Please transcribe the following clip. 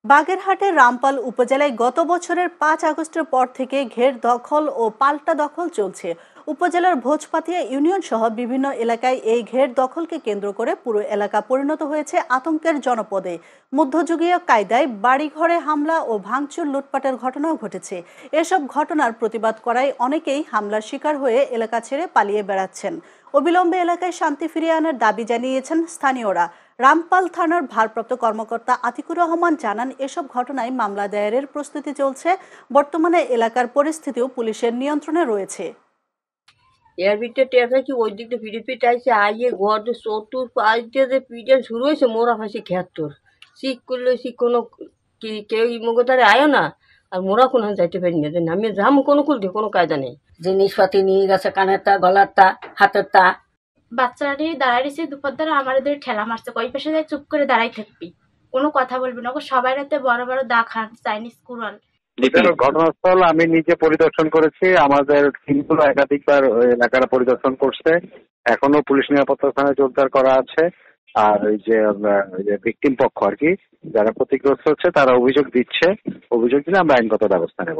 বাগেরহাটের রামপাল উপজেলায় গত বছরের 5 আগস্টের পর থেকে ঘের দখল ও পাল্টা দখল চলছে। উপজেলার ভোজপাতিয়া ইউনিয়ন সহ বিভিন্ন এলাকায় এই ঘের দখলকে কেন্দ্র করে পুরো এলাকা পরিণত হয়েছে আতঙ্কের জনপদে। মধ্যযুগীয় কায়দায় বাড়িঘরে হামলা ও ভাঙচুর লুটপাটের ঘটনাও ঘটেছে। এসব ঘটনার প্রতিবাদ করায় অনেকেই হামলার শিকার হয়ে এলাকা ছেড়ে পালিয়ে বেড়াচ্ছেন। অবিলম্বে এলাকায় শান্তি ফিরিয়ে আনার দাবি জানিয়েছেন স্থানীয়রা। রামপাল থানার ভারপ্রাপ্ত কর্মকর্তা আতিকুর রহমান জানান, এসব ঘটনায় মামলা দায়েরের প্রস্তুতি চলছে। বর্তমানে এলাকার পরিস্থিতিও পুলিশের নিয়ন্ত্রণে রয়েছে। এর ভিতরে টেপে কি ওই দিকটা পিঠে পিঠে আইসে আইয়ে ঘর চতুর পাশ দিয়ে যে পিঠে শুরু হয়েছে মোরা ফাঁসি খেয়াত্তর শিখ করলে শিখ কোনো কেউ মগতারে আয়ো না। আর মোরা কোনো যাইতে পারি না, যে আমি যাম কোনো কুল দিয়ে কোনো কায়দা নেই। জিনিসপাতি নিয়ে গেছে, কানের তা, গলার তা, হাতের তা। বাচ্চাটি দাঁড়াই রয়েছে, দুপুর দ্বারা আমাদের ঠেলা মারছে, কই পাশে যায় চুপ করে দাঁড়াই থাকবি, কোনো কথা বলবি না। সবাই রাতে বড় বড় দা খান, চাইনিজ কুরাল। ঘটনাস্থল আমি নিজে পরিদর্শন করেছি, আমাদের টিমগুলো একাধিকবার এলাকাটা পরিদর্শন করছে। এখনো পুলিশ নিরাপত্তা স্থানে জোরদার করা আছে। আর ওই যে ভিকটিম পক্ষ আর কি, যারা ক্ষতিগ্রস্ত হচ্ছে তারা অভিযোগ দিচ্ছে, অভিযোগ দিলে আমরা আইনগত ব্যবস্থা নেব।